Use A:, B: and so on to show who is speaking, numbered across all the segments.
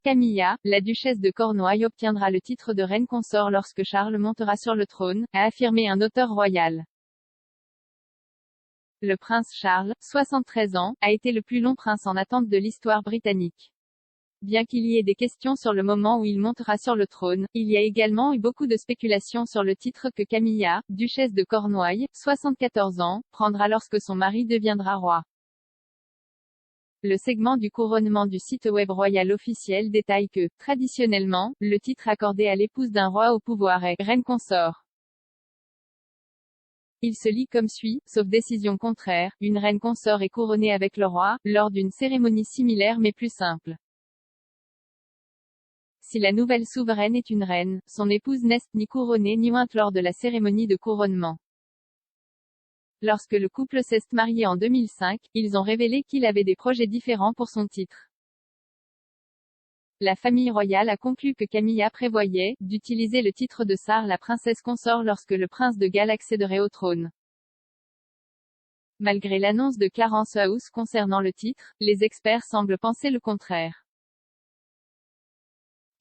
A: Camilla, la duchesse de Cornouailles obtiendra le titre de reine consort lorsque Charles montera sur le trône, a affirmé un auteur royal. Le prince Charles, 73 ans, a été le plus long prince en attente de l'histoire britannique. Bien qu'il y ait des questions sur le moment où il montera sur le trône, il y a également eu beaucoup de spéculations sur le titre que Camilla, duchesse de Cornouailles, 74 ans, prendra lorsque son mari deviendra roi. Le segment du couronnement du site web royal officiel détaille que, traditionnellement, le titre accordé à l'épouse d'un roi au pouvoir est « reine consort ». Il se lit comme suit, sauf décision contraire, une reine consort est couronnée avec le roi, lors d'une cérémonie similaire mais plus simple. Si la nouvelle souveraine est une reine, son épouse n'est ni couronnée ni ointe lors de la cérémonie de couronnement. Lorsque le couple s'est marié en 2005, ils ont révélé qu'il avait des projets différents pour son titre. La famille royale a conclu que Camilla prévoyait d'utiliser le titre de Sar la princesse consort lorsque le prince de Galles accéderait au trône. Malgré l'annonce de Clarence House concernant le titre, les experts semblent penser le contraire.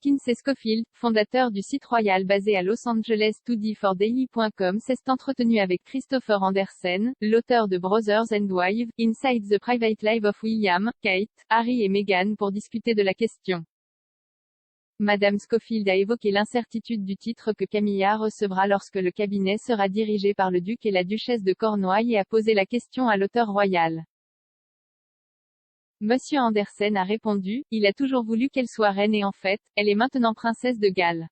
A: Kinsey Schofield, fondateur du site royal basé à Los Angeles today4daily.com s'est entretenu avec Christopher Andersen, l'auteur de Brothers and Wives, Inside the Private Life of William, Kate, Harry et Meghan pour discuter de la question. Madame Schofield a évoqué l'incertitude du titre que Camilla recevra lorsque le cabinet sera dirigé par le duc et la duchesse de Cornouailles et a posé la question à l'auteur royal. Monsieur Andersen a répondu, il a toujours voulu qu'elle soit reine et en fait, elle est maintenant princesse de Galles.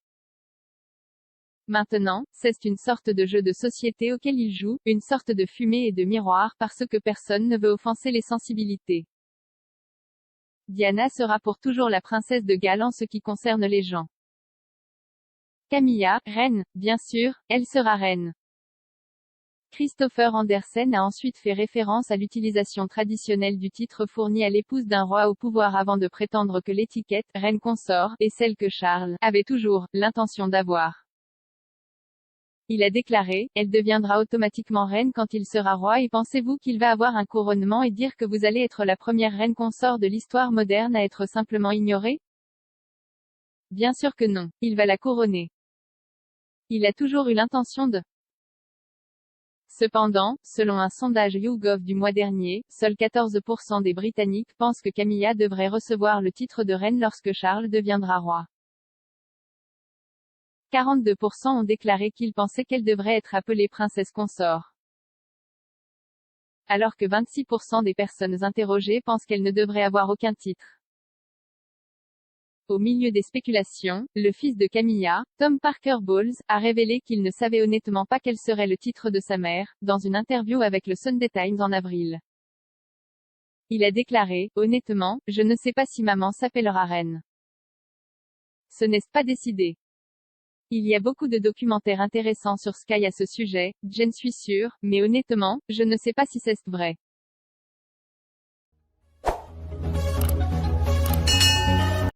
A: Maintenant, c'est une sorte de jeu de société auquel il joue, une sorte de fumée et de miroir parce que personne ne veut offenser les sensibilités. Diana sera pour toujours la princesse de Galles en ce qui concerne les gens. Camilla, reine, bien sûr, elle sera reine. Christopher Andersen a ensuite fait référence à l'utilisation traditionnelle du titre fourni à l'épouse d'un roi au pouvoir avant de prétendre que l'étiquette « reine consort » est celle que Charles avait toujours l'intention d'avoir. Il a déclaré, elle deviendra automatiquement reine quand il sera roi et pensez-vous qu'il va avoir un couronnement et dire que vous allez être la première reine consort de l'histoire moderne à être simplement ignorée? Bien sûr que non. Il va la couronner. Il a toujours eu l'intention de. Cependant, selon un sondage YouGov du mois dernier, seuls 14% des Britanniques pensent que Camilla devrait recevoir le titre de reine lorsque Charles deviendra roi. 42% ont déclaré qu'ils pensaient qu'elle devrait être appelée princesse consort. Alors que 26% des personnes interrogées pensent qu'elle ne devrait avoir aucun titre. Au milieu des spéculations, le fils de Camilla, Tom Parker Bowles, a révélé qu'il ne savait honnêtement pas quel serait le titre de sa mère, dans une interview avec le Sunday Times en avril. Il a déclaré, honnêtement, je ne sais pas si maman s'appellera reine. Ce n'est pas décidé. Il y a beaucoup de documentaires intéressants sur Sky à ce sujet, j'en suis sûre, mais honnêtement, je ne sais pas si c'est vrai.